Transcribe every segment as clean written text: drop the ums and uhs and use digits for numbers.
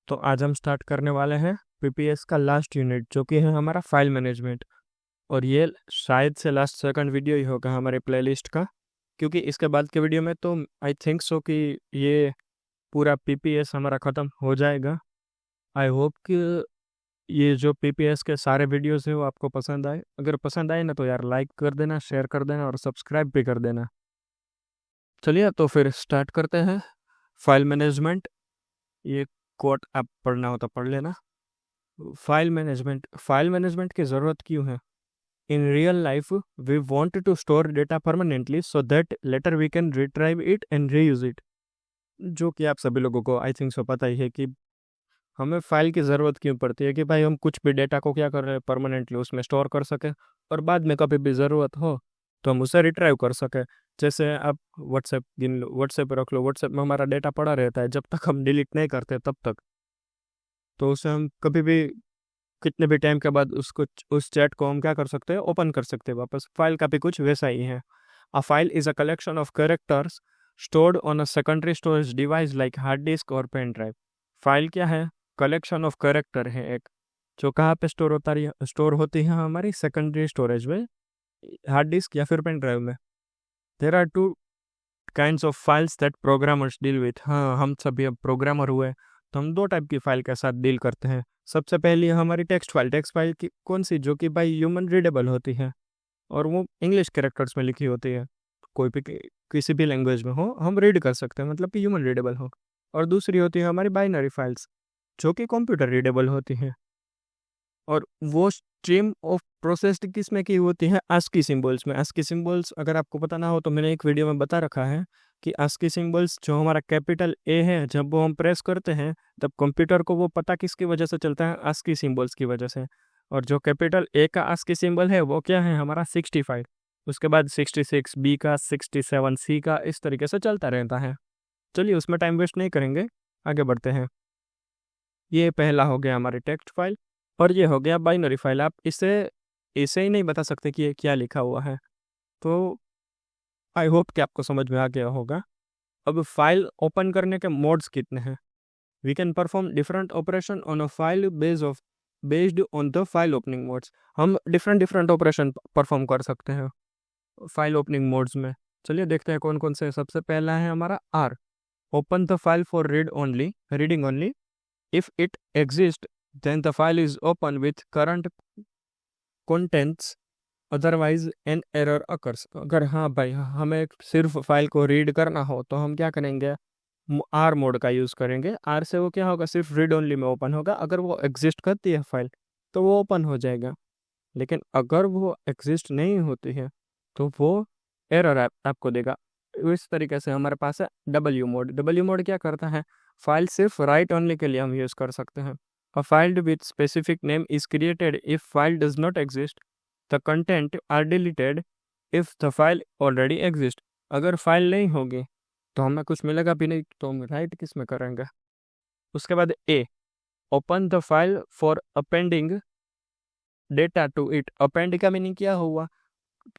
तो आज हम स्टार्ट करने वाले हैं पीपीएस का लास्ट यूनिट जो कि है हमारा फाइल मैनेजमेंट। और ये शायद से लास्ट सेकंड वीडियो ही होगा हमारे प्लेलिस्ट का, क्योंकि इसके बाद के वीडियो में तो आई थिंक सो कि ये पूरा पीपीएस हमारा ख़त्म हो जाएगा। आई होप कि ये जो पीपीएस के सारे वीडियोस है वो आपको पसंद आए। अगर पसंद आए ना तो यार लाइक कर देना, शेयर कर देना और सब्सक्राइब भी कर देना। चलिए तो फिर स्टार्ट करते हैं। फाइल मैनेजमेंट, ये कोट आप पढ़ना हो तो पढ़ लेना। फाइल मैनेजमेंट की ज़रूरत क्यों है? In real life we want to store data permanently so that later we can retrieve it and reuse it. जो कि आप सभी लोगों को आई थिंक सो पता ही है कि हमें फाइल की ज़रूरत क्यों पड़ती है, कि भाई हम कुछ भी डेटा को क्या कर रहे हैं, परमानेंटली उसमें स्टोर कर सकें और बाद में कभी भी ज़रूरत हो तो हम उसे रिट्राइव कर सकें। जैसे आप व्हाट्सएप गिन लो, व्हाट्सएप रख लो, व्हाट्सएप में हमारा डेटा पड़ा रहता है जब तक हम डिलीट नहीं करते तब तक। तो उसे हम कभी भी कितने भी टाइम के बाद उसको उस चैट को हम क्या कर सकते हैं, ओपन कर सकते हैं वापस। फाइल का भी कुछ वैसा ही है। A file is a collection of characters stored on a secondary storage device like hard disk और पेन ड्राइव। फाइल क्या है? कलेक्शन ऑफ कैरेक्टर है एक, जो कहाँ पे स्टोर होती है हमारी सेकेंडरी स्टोरेज में, हार्ड डिस्क या फिर पेन ड्राइव में। There are two kinds of files that programmers deal with. हाँ, हम सभी अब प्रोग्रामर हुए तो हम दो टाइप की फाइल के साथ डील करते हैं। सबसे पहली है हमारी टेक्स्ट फाइल की कौन सी, जो कि भाई ह्यूमन रीडेबल होती है और वो इंग्लिश कैरेक्टर्स में लिखी होती है। कोई भी किसी भी लैंग्वेज में हो हम रीड कर सकते हैं, मतलब कि ह्यूमन रीडेबल हो। और दूसरी होती है हमारी बाइनरी फाइल्स, जो कि कंप्यूटर रीडेबल होती हैं। और वो स्ट्रीम ऑफ प्रोसेस्ड किस में की होती है? ASCII सिंबल्स में। ASCII सिंबल्स अगर आपको पता ना हो तो मैंने एक वीडियो में बता रखा है कि ASCII सिंबल्स जो हमारा कैपिटल ए है, जब वो हम प्रेस करते हैं तब कंप्यूटर को वो पता किसकी वजह से चलता है? ASCII सिंबल्स की वजह से। और जो कैपिटल ए का ASCII सिंबल है वो क्या है? हमारा 65। उसके बाद 66 बी का, 67 सी का, इस तरीके से चलता रहता है। चलिए उसमें टाइम वेस्ट नहीं करेंगे, आगे बढ़ते हैं। ये पहला हो गया हमारी टेक्स्ट फाइल और ये हो गया बाइनरी फाइल। आप इसे ऐसे ही नहीं बता सकते कि ये क्या लिखा हुआ है। तो आई होप कि आपको समझ में आ गया होगा। अब फाइल ओपन करने के मोड्स कितने हैं? We can perform different operation on a file based on the file opening modes. हम डिफरेंट ऑपरेशन परफॉर्म कर सकते हैं फाइल ओपनिंग मोड्स में। चलिए देखते हैं कौन कौन से। सबसे पहला है हमारा r, open the file for reading only. If it exists, then the file is open with current contents, otherwise an error occurs। अगर हाँ भाई हमें सिर्फ फाइल को रीड करना हो तो हम क्या करेंगे? आर मोड का यूज़ करेंगे। आर से वो क्या होगा? सिर्फ रीड ओनली में ओपन होगा। अगर वो एग्जिस्ट करती है फाइल तो वो ओपन हो जाएगा, लेकिन अगर वो एग्जिस्ट नहीं होती है तो वो एरर आपको देगा। इस तरीके से हमारे पास है डब्ल्यू मोड क्या करता है? फाइल सिर्फ राइट ओनली के लिए हम यूज़ कर सकते हैं। A file with specific name is created if file does not exist. The content are deleted if the file already exist. अगर फाइल नहीं होगी तो हमें कुछ मिलेगा भी नहीं, तो हम राइट किस में करेंगे? उसके बाद a, open the file for appending data to it. Append का मीनिंग क्या हुआ?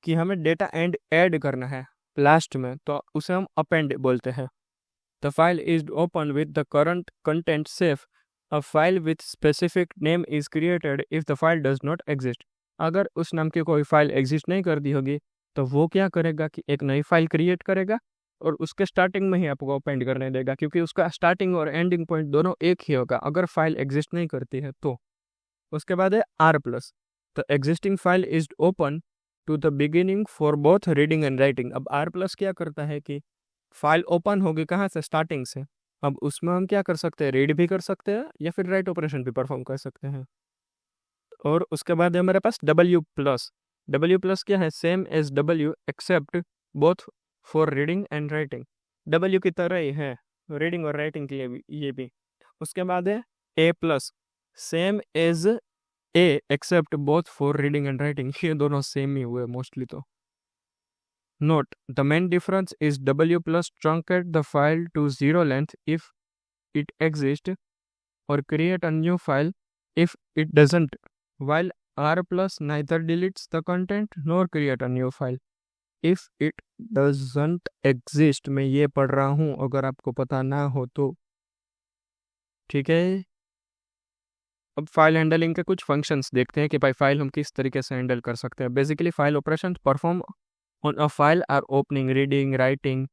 कि हमें डेटा ऐड करना है लास्ट में, तो उसे हम अपेंड बोलते हैं। The file is open with the current content safe. A file with specific name is created if the file does not exist. अगर उस नाम की कोई फाइल एग्जिस्ट नहीं कर दी होगी तो वो क्या करेगा कि एक नई फाइल क्रिएट करेगा और उसके स्टार्टिंग में ही आपको अपेंड करने देगा, क्योंकि उसका स्टार्टिंग और एंडिंग पॉइंट दोनों एक ही होगा अगर फाइल एग्जिस्ट नहीं करती है तो। उसके बाद है r plus, the existing file is open to the beginning for both reading and writing. अब आर प्लस क्या करता है कि फाइल ओपन होगी कहाँ से? स्टार्टिंग से। अब उसमें हम क्या कर सकते हैं? रीड भी कर सकते हैं या फिर राइट ऑपरेशन भी परफॉर्म कर सकते हैं। और उसके बाद है हमारे पास डब्ल्यू प्लस क्या है? Same as W except both for reading and writing. W की तरह ही है रीडिंग और राइटिंग के लिए भी, ये भी। उसके बाद है a plus, same as a except both for reading and writing. ये दोनों सेम ही हुए मोस्टली तो। Note, the main difference is W plus truncate the file to zero length if it exists, or create a new file if it doesn't, while R plus neither deletes the content nor create a new file if it doesn't exist। मैं ये पढ़ रहा हूँ अगर आपको पता ना हो तो, ठीक है। अब फाइल हैंडलिंग के कुछ फंक्शंस देखते हैं कि भाई फाइल हम किस तरीके से हैंडल कर सकते हैं। Basically file operation perform on a file are opening, reading, writing,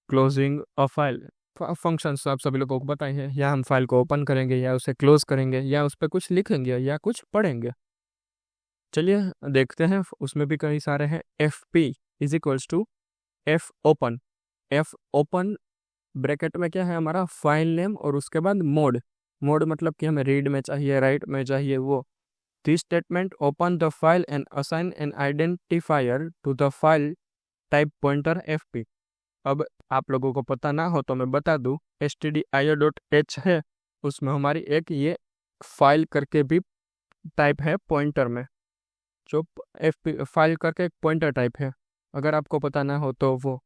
closing a file. Functions आप सभी लोगों को पता ही है, या हम फाइल को ओपन करेंगे, या उसे क्लोज करेंगे, या उस पर कुछ लिखेंगे, या कुछ पढ़ेंगे। चलिए देखते हैं, उसमें भी कई सारे हैं। F P is equals to F open. F open bracket में क्या है हमारा फाइल नेम, और उसके बाद मोड। मोड मतलब कि हमें रीड में चाहिए, राइट में चाहिए, वो। This statement open the file and assign an identifier to the file type pointer F P. अब आप लोगों को पता ना हो तो मैं बता दूं, stdio.h है, उसमें हमारी एक ये फाइल करके भी टाइप है पॉइंटर में, जो एफ पी फाइल करके एक पॉइंटर टाइप है। अगर आपको पता ना हो तो वो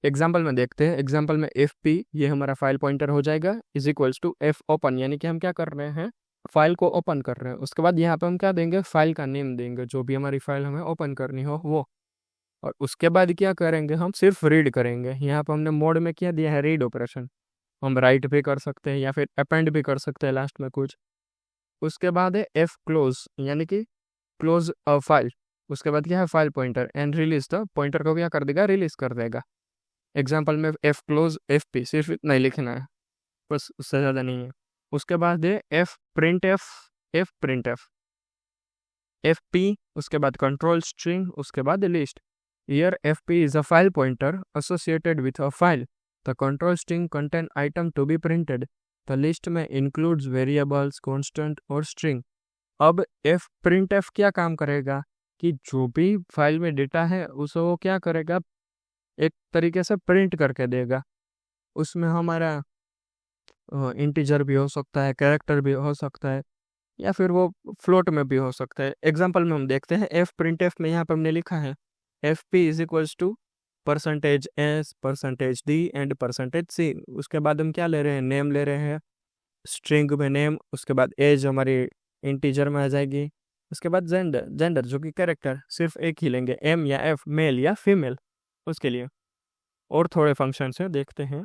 एग्जाम्पल में देखते हैं। एग्जाम्पल में एफ पी ये हमारा फाइल पॉइंटर हो जाएगा, is equals to F open, यानी कि हम क्या कर रहे हैं, फाइल को ओपन कर रहे हैं। उसके बाद यहाँ पे हम क्या देंगे, फाइल का नेम देंगे, जो भी हमारी फाइल हमें ओपन करनी हो वो। और उसके बाद क्या करेंगे, हम सिर्फ रीड करेंगे। यहाँ पे हमने मोड में क्या दिया है, रीड ऑपरेशन। हम राइट भी कर सकते हैं या फिर अपेंड भी कर सकते हैं लास्ट में कुछ। उसके बाद है एफ क्लोज, यानी कि क्लोज अ फाइल। उसके बाद क्या है, file pointer and release the pointer को क्या कर देगा, रिलीज कर देगा। एग्जाम्पल में एफ क्लोज एफ पी, सिर्फ इतना ही लिखना है, बस, उससे ज़्यादा नहीं है। उसके बाद है F print F, F print F P, उसके बाद कंट्रोल स्ट्रिंग, उसके बाद list. Here fp is a file pointer associated with a file. The control string contain item to be printed. The list में includes variables, constant और string. अब f printf क्या काम करेगा कि जो भी फाइल में डेटा है उसे वो क्या करेगा, एक तरीके से प्रिंट करके देगा। उसमें हमारा इंटीजर भी हो सकता है, कैरेक्टर भी हो सकता है, या फिर वो फ्लोट में भी हो सकता है। एग्जाम्पल में हम देखते हैं, एफ प्रिंट एफ में यहाँ पर हमने लिखा है F P is equals to %s, %d and %c। उसके बाद हम क्या ले रहे हैं, नेम ले रहे हैं, स्ट्रिंग में नेम, उसके बाद एज हमारी इंटीजर में आ जाएगी, उसके बाद जेंडर, जेंडर जो कि कैरेक्टर, सिर्फ एक ही लेंगे, एम या एफ, मेल या फीमेल, उसके लिए। और थोड़े फंक्शंस हैं, देखते हैं।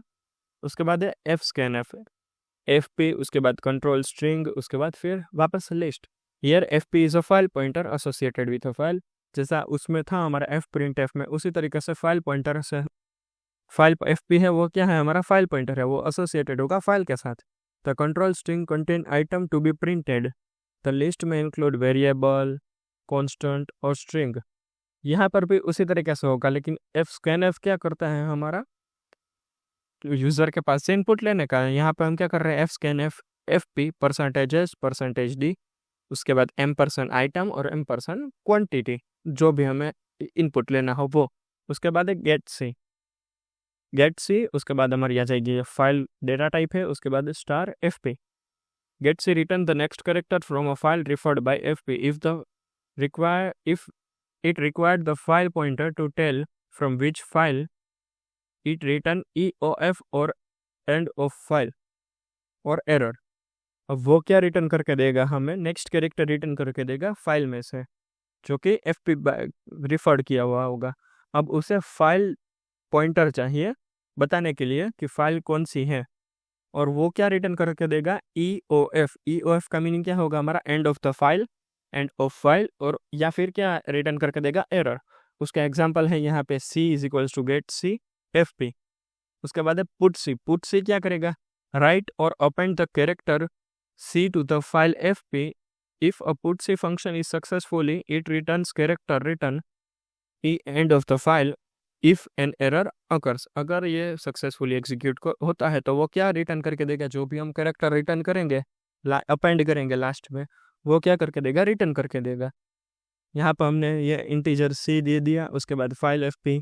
उसके बाद है एफ स्कैन एफ पी, उसके बाद कंट्रोल स्ट्रिंग, उसके बाद फिर वापस list. Here F P is a file pointer associated with a file. जैसा उसमें था हमारा एफ प्रिंट एफ में, उसी तरीके से फाइल पॉइंटर से फाइल एफ पी है वो क्या है, हमारा फाइल पॉइंटर है, वो एसोसिएटेड होगा फाइल के साथ। The control string contain item to be printed. The list में इंक्लूड वेरिएबल, कॉन्स्टेंट और स्ट्रिंग। यहाँ पर भी उसी तरीके से होगा, लेकिन एफ स्कैन एफ क्या करता है, हमारा यूजर के पास से इनपुट लेने का है। यहाँ पे हम क्या कर रहे हैं, F scan F P %s, %d, उसके बाद m% आइटम और m% क्वांटिटी, जो भी हमें इनपुट लेना हो वो। उसके बाद है गेट सी, उसके बाद हमारी आ जाएगी फाइल डेटा टाइप है, उसके बाद star F P. Get C return the next character from a file referred by F P if it required the file pointer to tell from which file it return EOF और end of file और error। अब वो क्या return करके देगा, हमें next character return करके देगा फाइल में से, जो कि एफ पी रिफर्ड किया हुआ होगा। अब उसे फाइल पॉइंटर चाहिए बताने के लिए कि फाइल कौन सी है, और वो क्या रिटर्न करके देगा, EOF। EOF का मीनिंग क्या होगा, हमारा and of the file, end of file, और या फिर क्या रिटर्न करके देगा, एरर। उसका एग्जाम्पल है यहाँ पे C is equals to get C F P. उसके बाद है पुट सी क्या करेगा, राइट और append the character C to the file fp. If a putc function is successfully, it returns character return end of the file if an error occurs। अगर ये successfully execute होता है तो वो क्या रिटर्न करके देगा, जो भी हम कैरेक्टर रिटर्न करेंगे, अपेंड करेंगे लास्ट में, वो क्या करके देगा, रिटर्न करके देगा। यहाँ पर हमने ये इंटीजर C दे दिया, उसके बाद फाइल fp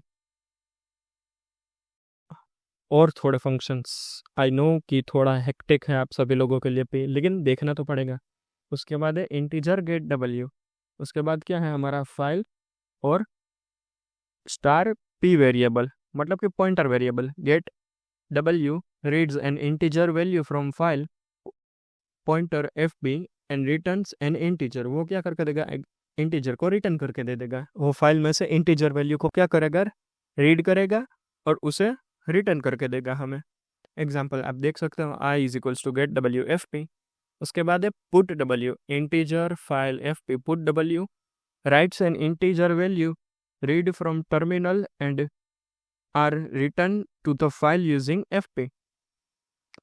और थोड़े फंक्शंस। आई नो कि थोड़ा हेक्टिक है आप सभी लोगों के लिए पे, लेकिन देखना तो पड़ेगा। उसके बाद है इंटीजर गेट W, उसके बाद क्या है हमारा फाइल और स्टार p वेरिएबल, मतलब कि pointer variable. Get W reads an integer value from file pointer fp and returns an integer. वो क्या करके देगा, इंटीजर को रिटर्न करके दे देगा। वो फाइल में से इंटीजर वैल्यू को क्या करेगा, रीड करेगा और उसे रिटर्न करके देगा हमें। एग्जाम्पल आप देख सकते हो, i is equals to get W fp। उसके बाद है put W, integer file F P, put W writes an integer value read from terminal and are return to the file using F P.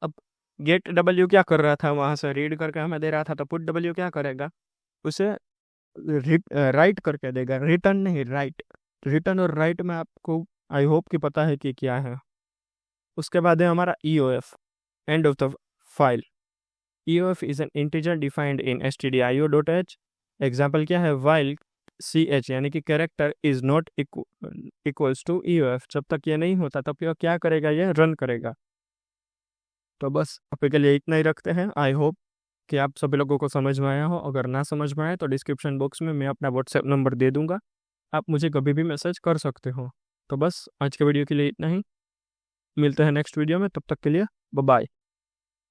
अब get W क्या कर रहा था, वहाँ से रीड करके हमें दे रहा था, तो पुट डब्ल्यू क्या करेगा, उसे राइट करके देगा, रिटर्न नहीं राइट। रिटर्न और राइट में आपको आई होप कि पता है कि क्या है। उसके बाद है हमारा EOF, end of the file. EOF is an integer defined in stdio.h। Example क्या है, वाइल CH यानी कि character is not equals to EOF, जब तक ये नहीं होता तब यह क्या करेगा, ये रन करेगा। तो बस अभी के लिए इतना ही रखते हैं। आई होप कि आप सभी लोगों को समझ में आया हो। अगर ना समझ में आए तो डिस्क्रिप्शन बॉक्स में मैं अपना व्हाट्सएप नंबर दे दूंगा, आप मुझे कभी भी मैसेज कर सकते हो। तो बस आज के वीडियो के लिए इतना ही, मिलते हैं नेक्स्ट वीडियो में, तब तक के लिए बाय बाय।